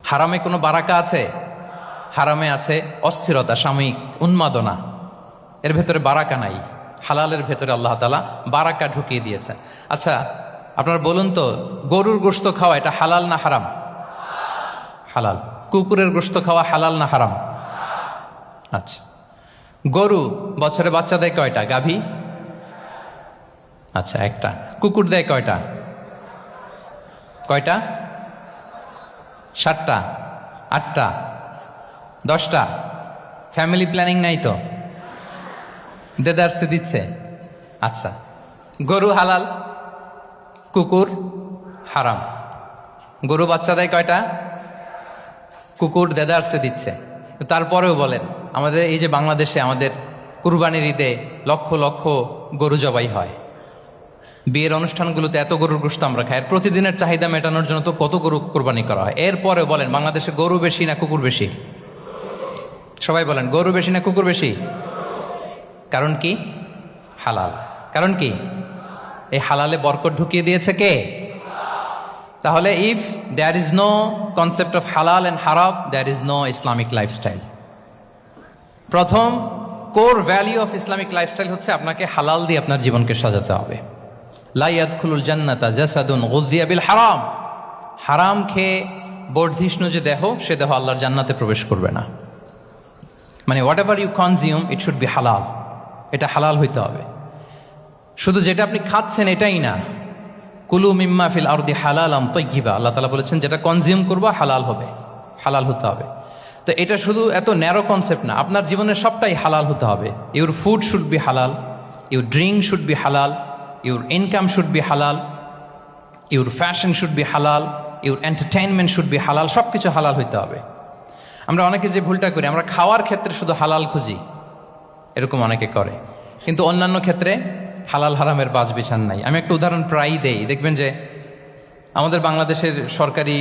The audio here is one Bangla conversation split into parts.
হারামে কোনো বারাকা আছে? হারামে আছে অস্থিরতা, সাময়িক উন্মাদনা, এর ভেতরে বারাকা নাই। হালালের ভেতরে আল্লাহ তাআলা বারাকা ঢুকিয়ে দিয়েছেন। আচ্ছা, আপনারা বলুন তো, গরুর গোশত খাওয়া এটা হালাল না হারাম? হালাল। কুকুরের গোশত খাওয়া হালাল না হারাম? আচ্ছা, গরু বছরে বাচ্চা দেয় কয়টা? গাভী? আচ্ছা, একটা। কুকুর দেয় কয়টা? কয়টা? 7টা, 8টা, 10টা? ফ্যামিলি প্ল্যানিং নাই তো? দেদারসে দিচ্ছে। আচ্ছা, গরু হালাল, কুকুর হারাম। গরু বাচ্চা দেয় কয়টা? কুকুর দেদারসে দিচ্ছে। তারপরেও বলেন, আমাদের এই যে বাংলাদেশে আমাদের কুরবানির ঈদে লক্ষ লক্ষ গরু জবাই হয়, বিয়ের অনুষ্ঠানগুলোতে এত গরুর গোশত আমরা খাই, প্রতিদিনের চাহিদা মেটানোর জন্য তো কত গরু কোরবানি করা হয়। এরপরেও বলেন, বাংলাদেশে গরু বেশি না কুকুর বেশি? সবাই বলেন, গরু বেশি না কুকুর বেশি? কারণ কি? হালাল। কারণ কি? এই হালালে বরকত ঢুকিয়ে দিয়েছে কে? তাহলে if there is no concept of halal and haram, there is no Islamic lifestyle. প্রথম core value of Islamic lifestyle হচ্ছে আপনাকে হালাল দিয়ে আপনার জীবনকে সাজাতে হবে। লা ইয়াদখুলুল জান্নাতা জাসাদুন গুযিয়া বিল হারাম। হারাম খেয়ে বর্ধিষ্ণু যে দেহ, সে দেহ আল্লাহর জান্নাতে প্রবেশ করবে না। মানে whatever you consume, it should be হালাল। এটা হালাল হইতে হবে। শুধু যেটা আপনি খাচ্ছেন এটাই না, কুলু মিম্মা ফিল আরদি হালালান তাইয়্যিবা, আল্লাহ তাআলা বলেছেন যেটা কনজিউম করবা হালাল হবে, হালাল হতে হবে। তো এটা শুধু এত ন্যারো কনসেপ্ট না, আপনার জীবনের সবটাই হালাল হতে হবে। ইউর ফুড শুড বি হালাল, ইউর ড্রিঙ্ক শুড বি হালাল, ইউর ইনকাম শুড বি হালাল, ইউর ফ্যাশন শুড বি হালাল, ইউর এন্টারটেইনমেন্ট শুড বি হালাল। সব কিছু হালাল হইতে হবে। আমরা অনেকে যে ভুলটা করি, আমরা খাওয়ার ক্ষেত্রে শুধু হালাল খুঁজি, এরকম অনেকে করে, কিন্তু অন্যান্য ক্ষেত্রে হালাল হারামের বাজ বিছান নাই। আমি একটা উদাহরণ প্রায়ই দেই, দেখবেন যে আমাদের বাংলাদেশের সরকারি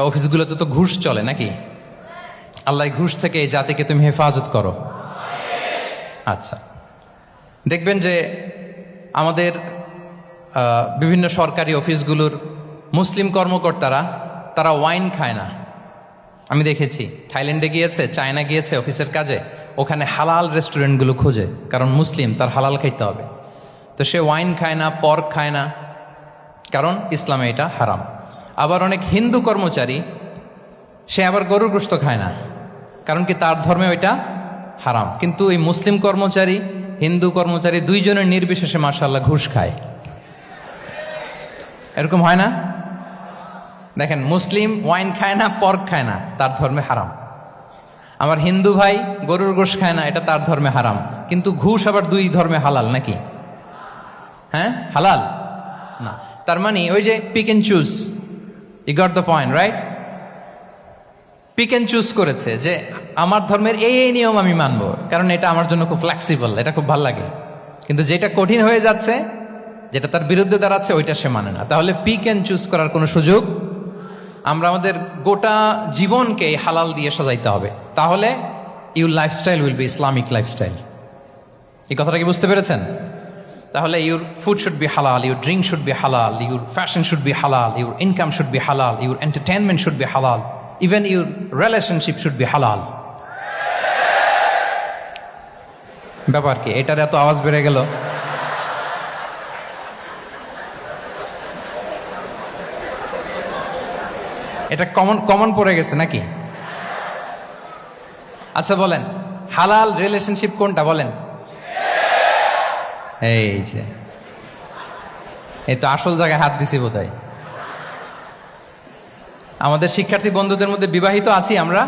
অফিসগুলোতে তো ঘুষ চলে নাকি? আল্লাহ ঘুষ থেকে এই জাতিকে তুমি হেফাজত করো। আচ্ছা, দেখবেন যে আমাদের বিভিন্ন সরকারি অফিসগুলোর মুসলিম কর্মকর্তারা, তারা ওয়াইন খায় না। আমি দেখেছি, থাইল্যান্ডে গিয়েছে, চায়না গিয়েছে অফিসের কাজে, ওখানে হালাল রেস্টুরেন্টগুলো খোঁজে, কারণ মুসলিম, তার হালাল খাইতে হবে। তো সে ওয়াইন খায় না, পর্ক খায় না, কারণ ইসলামে এটা হারাম। আবার অনেক হিন্দু কর্মচারী, সে আবার গরুর গোশত খায় না, কারণ কি তার ধর্মে ওইটা হারাম। কিন্তু এই মুসলিম কর্মচারী, হিন্দু কর্মচারী দুইজনের নির্বিশেষে মাশাআল্লাহ ঘুষ খায়। এরকম হয় না? দেখেন, মুসলিম ওয়াইন খায় না, পর্ক খায় না, তার ধর্মে হারাম। আমার হিন্দু ভাই গরুর গোশত খায় না, এটা তার ধর্মে হারাম। কিন্তু ঘুষ আবার দুই ধর্মে হালাল নাকি? হ্যাঁ, হালাল না। তার মানে ওই যে pick and choose, you got the point, right? Pick and choose করেছে যে আমার ধর্মের এই নিয়ম আমি মানবো, কারণ এটা আমার জন্য খুব ফ্লেক্সিবল, এটা খুব ভালো লাগে। কিন্তু যেটা কঠিন হয়ে যাচ্ছে, যেটা তার বিরুদ্ধে দাঁড়াচ্ছে, ওইটা সে মানে না। তাহলে পিক এন্ড চুজ করার কোনো সুযোগ? আমরা আমাদের গোটা জীবনকে হালাল দিয়ে সাজাইতে হবে, তাহলে your lifestyle will be Islamic lifestyle. এই কথাটা কি বুঝতে পেরেছেন? তাহলে ইউর ফুড শুড বি হালাল, ইউর ড্রিঙ্ক শুড বি হালাল, ইউর ফ্যাশন শুড বি হালাল, ইউর ইনকাম শুড বি হালাল, ইউর এন্টারটেনমেন্ট শুড বি হালাল, even your relationship should be হালাল। ব্যাপার কি? এটার এত আওয়াজ বেড়ে গেল। এটা কমন পড়ে গেছে নাকি? আচ্ছা বলেন, হালাল রিলেশনশিপ কোনটা বলেন? এই যে, এই তো আসল জায়গায় হাত দিছি বোধহয়। আমাদের শিক্ষার্থী বন্ধুদের মধ্যে বিবাহিত আছি আমরা?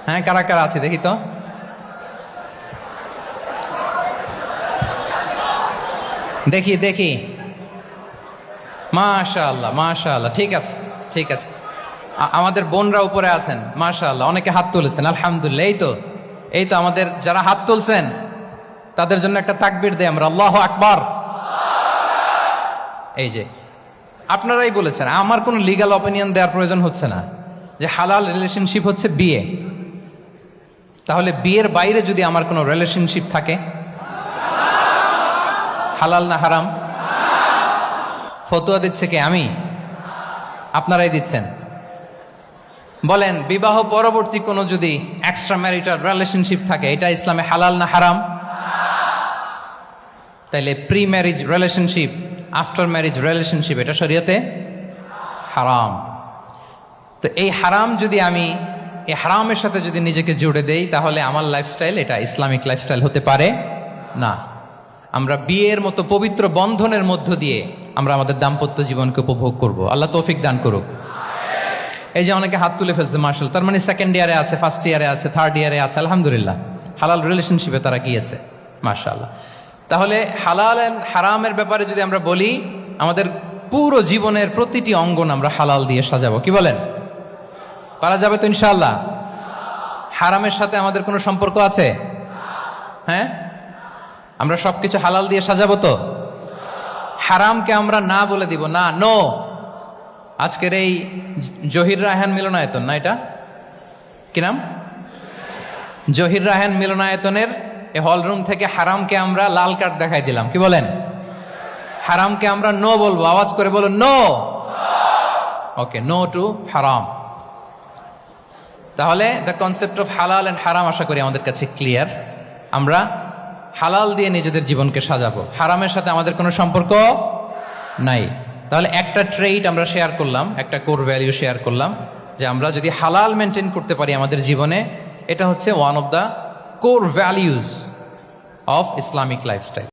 হ্যাঁ, কারা কারা আছে দেখি তো। দেখি দেখি, মাশাআল্লাহ মাশাআল্লাহ, ঠিক আছে ঠিক আছে। আমাদের বোনরা উপরে আছেন, মাশাআল্লাহ, অনেকে হাত তুলেছেন, আলহামদুলিল্লাহ। এই তো আমাদের যারা হাত তুলছেন তাদের জন্য একটা তাকবীর দেই আমরা, আল্লাহু আকবার। এই যে আপনারাই বলেছেন, আমার কোনো লিগ্যাল অপিনিয়ন দেওয়ার প্রয়োজন হচ্ছে না, যে হালাল রিলেশনশিপ হচ্ছে বিয়ে। তাহলে বিয়ের বাইরে যদি আমার কোনো রিলেশনশিপ থাকে, হালাল না হারাম? ফতোয়া দিচ্ছে কে? আমি? আপনারাই দিচ্ছেন? বলেন, বিবাহ পরবর্তী কোনো যদি এক্সট্রা ম্যারিটাল রিলেশনশিপ থাকে, এটা ইসলামে হালাল না হারাম? তাইলে pre marriage relationship, after marriage relationship, এটা শরীয়তে হারাম। তো এই হারাম যদি আমি এই হারামের সাথে যদি নিজেকে জুড়ে দেই, তাহলে আমার লাইফস্টাইল এটা ইসলামিক লাইফস্টাইল হতে পারে না। আমরা বিয়ের মতো পবিত্র বন্ধনের মধ্য দিয়ে আমরা আমাদের দাম্পত্য জীবনকে উপভোগ করব। আল্লাহ তৌফিক দান করুক। এই যে অনেকে হাত তুলে ফেলছে, মার্শাল, তার মানে সেকেন্ড ইয়ারে আছে, ফার্স্ট ইয়ারে আছে, থার্ড ইয়ারে আছে, আলহামদুলিল্লাহ, হালাল রিলেশনশিপে তারা গিয়েছে, মাশাআল্লাহ। তাহলে হালাল এন্ড হারামের ব্যাপারে যদি আমরা বলি, আমাদের পুরো জীবনের প্রতিটি অঙ্গন আমরা হালাল দিয়ে সাজাবো। কি বলেন, পারা যাবে তো ইনশাআল্লাহ? হারামের সাথে আমাদের কোনো সম্পর্ক আছে? হ্যাঁ, আমরা সবকিছু হালাল দিয়ে সাজাবো তো? হারামকে আমরা না বলে দিব, না, নো। আজকের এই জহির রায়হান মিলনায়তন, না এটা কি নাম, জহির রায়হান মিলনায়তনের এই হলরুম থেকে হারামকে আমরা লাল কার্ড দেখাই দিলাম। কি বলেন, হারামকে আমরা নো বলবো, আওয়াজ করে বলুন নো। ওকে, নো টু হারাম। তাহলে the concept of halal and হারাম আশা করি আমাদের কাছে ক্লিয়ার। আমরা হালাল দিয়ে নিজেদের জীবনকে সাজাবো, হারামের সাথে আমাদের কোনো সম্পর্ক নাই। তাহলে একটা ট্রেইট আমরা শেয়ার করলাম, একটা কোর ভ্যালিউ শেয়ার করলাম, যে আমরা যদি হালাল মেনটেন করতে পারি আমাদের জীবনে, এটা হচ্ছে one of the core values of Islamic lifestyle.